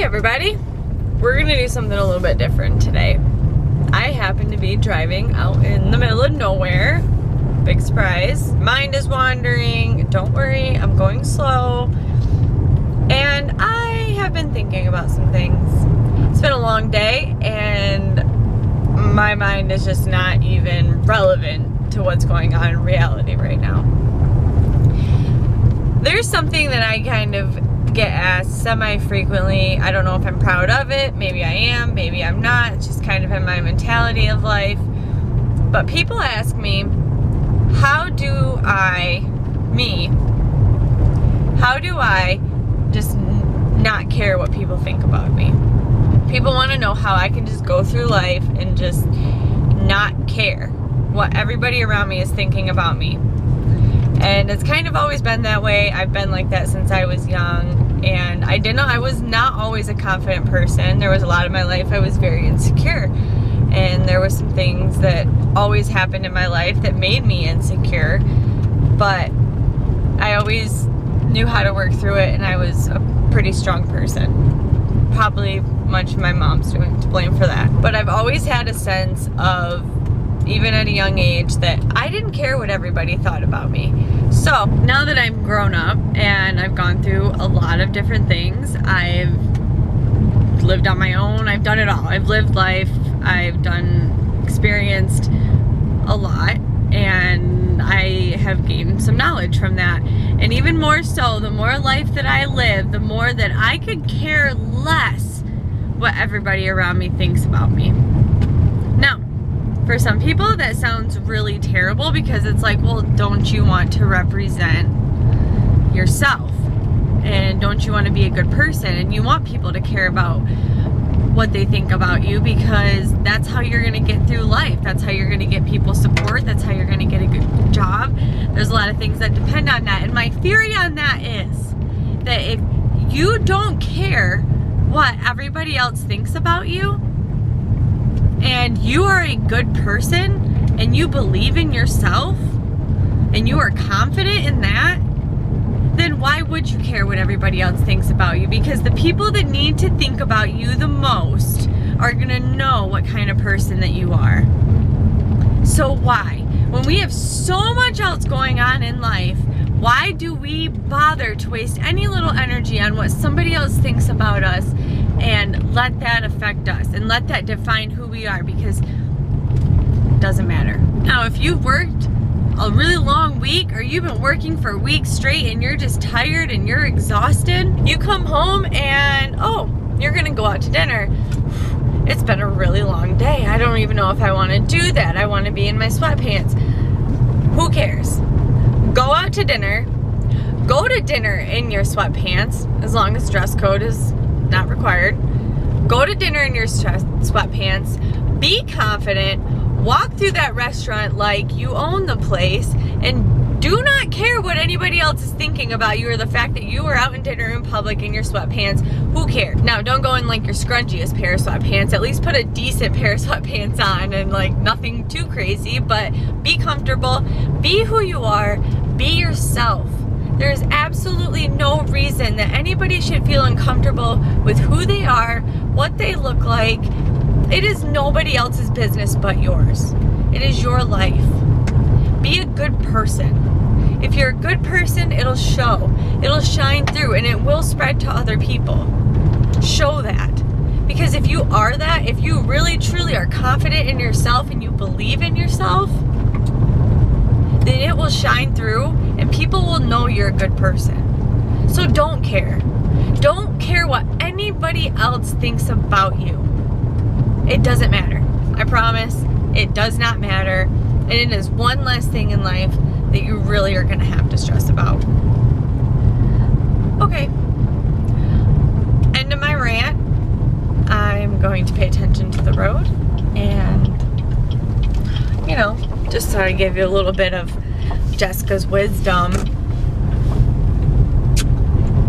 everybody, we're gonna do something a little bit different today. I happen to be driving out in the middle of nowhere. Big surprise. Mind is wandering. Don't worry, I'm going slow. And I have been thinking about some things. It's been a long day and my mind is just not even relevant to what's going on in reality right now. There's something that I kind of get asked semi-frequently. I don't know if I'm proud of it. Maybe I am, maybe I'm not. It's just kind of in my mentality of life. But people ask me, how do I just not care what people think about me? People want to know how I can just go through life and just not care what everybody around me is thinking about me. And it's kind of always been that way. I've been like that since I was young, and I was not always a confident person. There was a lot of my life I was very insecure, and there were some things that always happened in my life that made me insecure, but I always knew how to work through it, and I was a pretty strong person. Probably much of my mom's to blame for that. But I've always had a sense of, even at a young age, that I didn't care what everybody thought about me. So now that I'm grown up and I've gone through a lot of different things, I've lived on my own, I've done it all. I've lived life, experienced a lot, and I have gained some knowledge from that. And even more so, the more life that I live, the more that I could care less what everybody around me thinks about me. Now, for some people that sounds really terrible, because it's like, well, don't you want to represent yourself? And don't you want to be a good person? And you want people to care about what they think about you, because that's how you're going to get through life. That's how you're going to get people support. That's how you're going to get a good job. There's a lot of things that depend on that. And my theory on that is that if you don't care what everybody else thinks about you, and you are a good person, and you believe in yourself, and you are confident in that, then why would you care what everybody else thinks about you? Because the people that need to think about you the most are gonna know what kind of person that you are. So why? When we have so much else going on in life, why do we bother to waste any little energy on what somebody else thinks about us and let that affect us and let that define who we are? Because it doesn't matter. Now, if you've worked a really long week, or you've been working for weeks straight and you're just tired and you're exhausted, you come home and, oh, you're gonna go out to dinner. It's been a really long day. I don't even know if I want to do that. I want to be in my sweatpants. Who cares? Go out to dinner. Go to dinner in your sweatpants, as long as dress code is not required. Go to dinner in your sweatpants. Be confident. Walk through that restaurant like you own the place, and do not care what anybody else is thinking about you, or the fact that you were out in dinner in public in your sweatpants. Who cares? Now, don't go in like your scrunchiest pair of sweatpants. At least put a decent pair of sweatpants on, and like nothing too crazy, but be comfortable. Be who you are. Be yourself. There's absolutely no reason that anybody should feel uncomfortable with who they are, what they look like. It is nobody else's business but yours. It is your life. Be a good person. If you're a good person, it'll show. It'll shine through, and it will spread to other people. Show that. Because if you are that, if you really truly are confident in yourself and you believe in yourself, then it will shine through and people will know you're a good person. So don't care. Don't care what anybody else thinks about you. It doesn't matter. I promise. It does not matter. And it is one less thing in life that you really are going to have to stress about. Okay. End of my rant. I'm going to pay attention to the road and, you know, just thought I'd give you a little bit of Jessica's wisdom.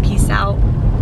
Peace out.